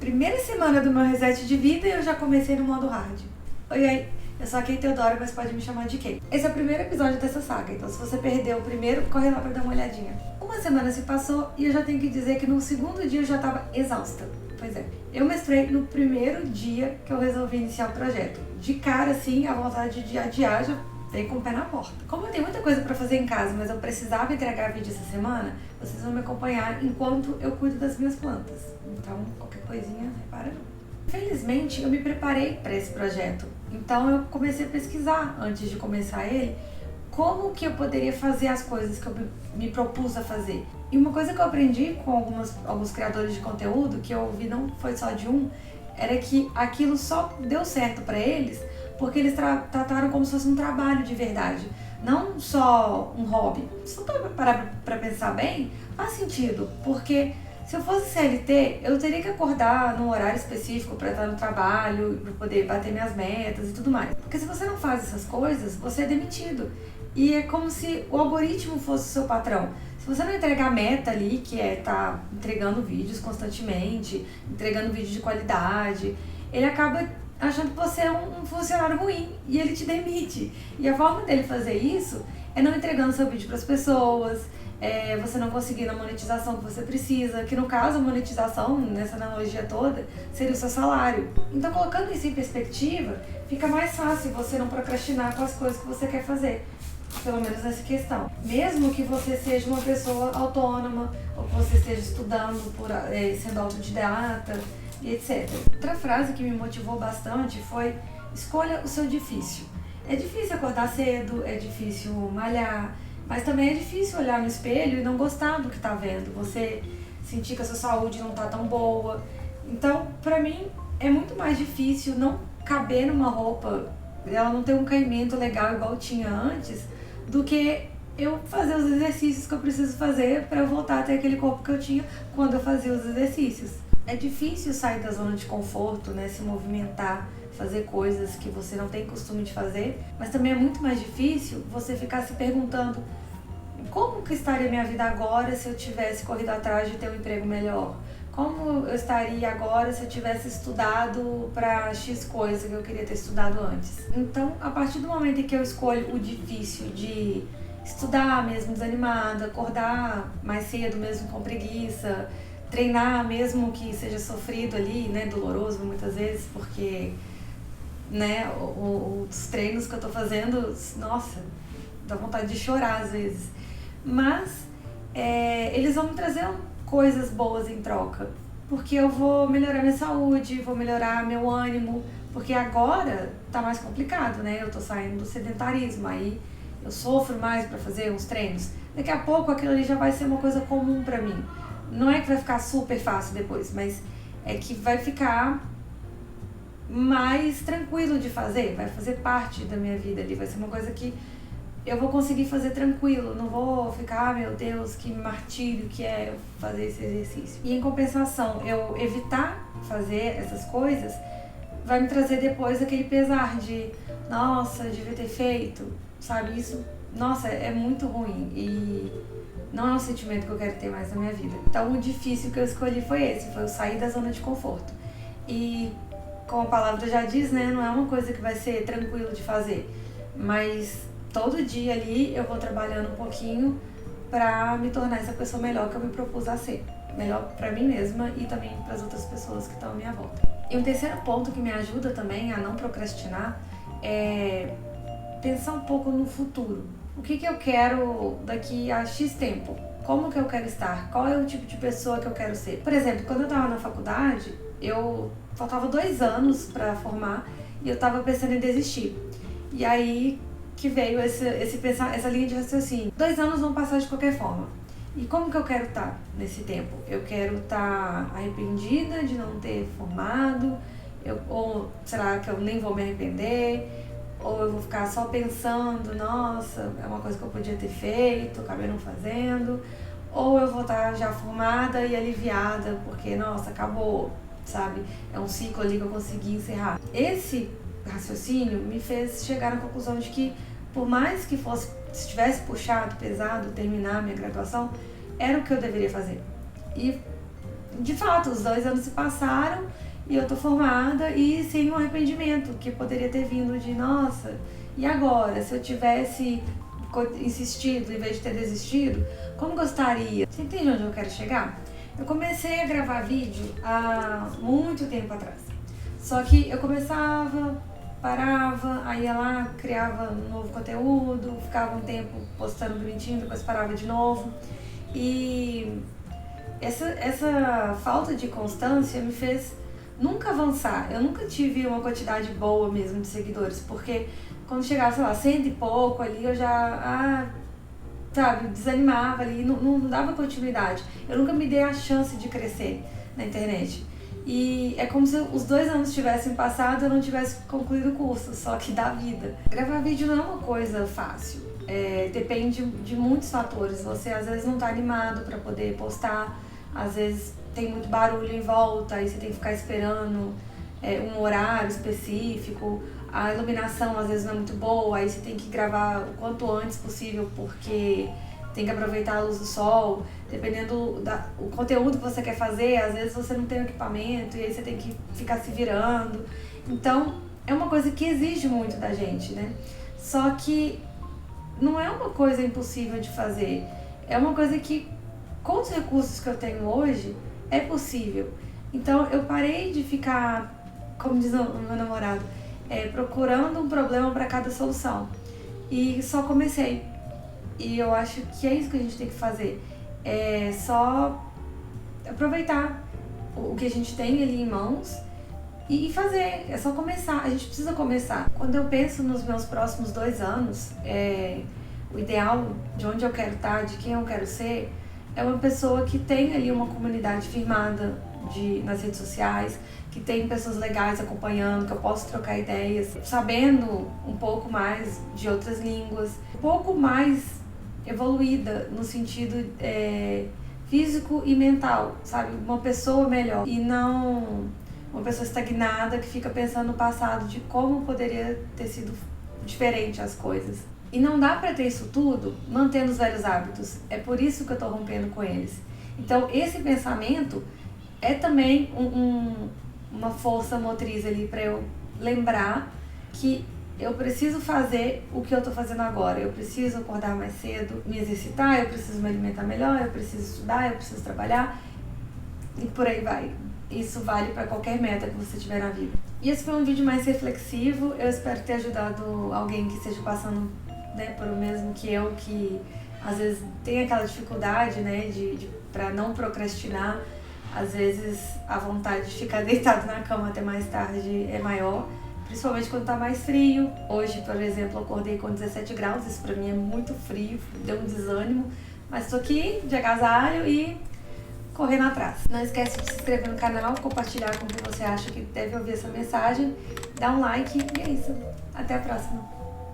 Primeira semana do meu reset de vida e eu já comecei no modo hard. Oi, aí, eu sou a Kay Teodoro, mas pode me chamar de Kay. Esse é o primeiro episódio dessa saga, então se você perdeu o primeiro, corre lá pra dar uma olhadinha. Uma semana se passou e eu já tenho que dizer que no segundo dia eu já tava exausta. Pois é, eu mestrei no primeiro dia que eu resolvi iniciar o projeto. De cara, assim, a vontade de adiar já veio com o pé na porta. Como eu tenho muita coisa pra fazer em casa, mas eu precisava entregar vídeo essa semana, vocês vão me acompanhar enquanto eu cuido das minhas plantas. Então, qualquer coisinha, repara não. Felizmente, eu me preparei para esse projeto. Então, eu comecei a pesquisar, antes de começar ele, como que eu poderia fazer as coisas que eu me propus a fazer. E uma coisa que eu aprendi com alguns criadores de conteúdo, que eu ouvi não foi só de um, era que aquilo só deu certo para eles porque eles trataram como se fosse um trabalho de verdade, não só um hobby. Se eu parar para pensar bem, faz sentido, porque se eu fosse CLT, eu teria que acordar num horário específico para estar no trabalho, para poder bater minhas metas e tudo mais. Porque se você não faz essas coisas, você é demitido. E é como se o algoritmo fosse o seu patrão. Se você não entregar a meta ali, que é estar entregando vídeos constantemente, entregando vídeo de qualidade, ele acaba achando que você é um funcionário ruim e ele te demite. E a forma dele fazer isso é não entregando seu vídeo para as pessoas, você não conseguindo a monetização que você precisa, que no caso a monetização, nessa analogia toda, seria o seu salário. Então, colocando isso em perspectiva, fica mais fácil você não procrastinar com as coisas que você quer fazer, pelo menos nessa questão. Mesmo que você seja uma pessoa autônoma, ou que você esteja estudando, sendo autodidata e etc. Outra frase que me motivou bastante foi: escolha o seu difícil. É difícil acordar cedo, é difícil malhar, mas também é difícil olhar no espelho e não gostar do que tá vendo, você sentir que a sua saúde não tá tão boa. Então, pra mim, é muito mais difícil não caber numa roupa, ela não ter um caimento legal igual tinha antes, do que eu fazer os exercícios que eu preciso fazer pra eu voltar a ter aquele corpo que eu tinha quando eu fazia os exercícios. É difícil sair da zona de conforto, né, se movimentar, fazer coisas que você não tem costume de fazer, mas também é muito mais difícil você ficar se perguntando: como que estaria minha vida agora se eu tivesse corrido atrás de ter um emprego melhor? Como eu estaria agora se eu tivesse estudado para X coisa que eu queria ter estudado antes? Então, a partir do momento em que eu escolho o difícil de estudar mesmo desanimada, acordar mais cedo mesmo com preguiça, treinar mesmo que seja sofrido ali, né, doloroso muitas vezes, porque, né, os treinos que eu tô fazendo, nossa, dá vontade de chorar às vezes. Mas eles vão me trazer coisas boas em troca, porque eu vou melhorar minha saúde, vou melhorar meu ânimo, porque agora tá mais complicado, né? Eu tô saindo do sedentarismo, aí eu sofro mais pra fazer uns treinos. Daqui a pouco aquilo ali já vai ser uma coisa comum pra mim. Não é que vai ficar super fácil depois, mas é que vai ficar mais tranquilo de fazer, vai fazer parte da minha vida ali, vai ser uma coisa que eu vou conseguir fazer tranquilo, não vou ficar, meu Deus, que martírio que é eu fazer esse exercício. E em compensação, eu evitar fazer essas coisas vai me trazer depois aquele pesar de, nossa, devia ter feito, sabe? Isso, nossa, é muito ruim e não é um sentimento que eu quero ter mais na minha vida. Então, o difícil que eu escolhi foi esse, foi eu sair da zona de conforto. E, como a palavra já diz, né, não é uma coisa que vai ser tranquilo de fazer, mas todo dia ali eu vou trabalhando um pouquinho pra me tornar essa pessoa melhor que eu me propus a ser. Melhor pra mim mesma e também pras outras pessoas que estão à minha volta. E um terceiro ponto que me ajuda também a não procrastinar é pensar um pouco no futuro. O que eu quero daqui a X tempo? Como que eu quero estar? Qual é o tipo de pessoa que eu quero ser? Por exemplo, quando eu tava na faculdade, faltava 2 anos pra formar e eu tava pensando em desistir. E aí que veio essa linha de raciocínio. 2 anos vão passar de qualquer forma. E como que eu quero estar nesse tempo? Eu quero estar arrependida de não ter formado, ou será que eu nem vou me arrepender? Ou eu vou ficar só pensando, nossa, é uma coisa que eu podia ter feito, acabei não fazendo. Ou eu vou estar já formada e aliviada, porque, nossa, acabou, sabe? É um ciclo ali que eu consegui encerrar. Esse raciocínio me fez chegar à conclusão de que, por mais que se tivesse puxado, pesado, terminar a minha graduação, era o que eu deveria fazer. E de fato, os 2 anos se passaram e eu tô formada e sem um arrependimento, que poderia ter vindo de, nossa, e agora? Se eu tivesse insistido em vez de ter desistido, como gostaria? Você entende onde eu quero chegar? Eu comecei a gravar vídeo há muito tempo atrás. Só que eu começava, parava, aí ia lá, criava um novo conteúdo, ficava um tempo postando bonitinho, depois parava de novo. E essa falta de constância me fez nunca avançar. Eu nunca tive uma quantidade boa mesmo de seguidores, porque quando chegava, sei lá, 100 e pouco ali, eu já, sabe, desanimava ali, não dava continuidade. Eu nunca me dei a chance de crescer na internet. E é como se os 2 anos tivessem passado e eu não tivesse concluído o curso, só que da vida. Gravar vídeo não é uma coisa fácil, depende de muitos fatores. Você às vezes não tá animado para poder postar, às vezes tem muito barulho em volta, aí você tem que ficar esperando um horário específico, a iluminação às vezes não é muito boa, aí você tem que gravar o quanto antes possível porque tem que aproveitar a luz do sol, dependendo do conteúdo que você quer fazer, às vezes você não tem o equipamento e aí você tem que ficar se virando. Então, é uma coisa que exige muito da gente, né? Só que não é uma coisa impossível de fazer, é uma coisa que, com os recursos que eu tenho hoje, é possível. Então, eu parei de ficar, como diz o meu namorado, procurando um problema para cada solução. E só comecei. E eu acho que é isso que a gente tem que fazer. É só aproveitar o que a gente tem ali em mãos e fazer. É só começar. A gente precisa começar. Quando eu penso nos meus próximos 2 anos, o ideal de onde eu quero estar, de quem eu quero ser, é uma pessoa que tem ali uma comunidade firmada nas redes sociais, que tem pessoas legais acompanhando, que eu posso trocar ideias, sabendo um pouco mais de outras línguas, um pouco mais evoluída no sentido físico e mental, sabe? Uma pessoa melhor e não uma pessoa estagnada que fica pensando no passado de como poderia ter sido diferente as coisas. E não dá pra ter isso tudo mantendo os velhos hábitos. É por isso que eu tô rompendo com eles. Então esse pensamento é também uma força motriz ali pra eu lembrar que eu preciso fazer o que eu tô fazendo agora. Eu preciso acordar mais cedo, me exercitar, eu preciso me alimentar melhor, eu preciso estudar, eu preciso trabalhar. E por aí vai. Isso vale para qualquer meta que você tiver na vida. E esse foi um vídeo mais reflexivo. Eu espero ter ajudado alguém que esteja passando, né, por o mesmo que eu, que às vezes tem aquela dificuldade, né, para não procrastinar. Às vezes a vontade de ficar deitado na cama até mais tarde é maior. Principalmente quando tá mais frio. Hoje, por exemplo, eu acordei com 17 graus, isso pra mim é muito frio, deu um desânimo. Mas tô aqui de agasalho e correndo atrás. Não esquece de se inscrever no canal, compartilhar com quem você acha que deve ouvir essa mensagem, dá um like e é isso. Até a próxima.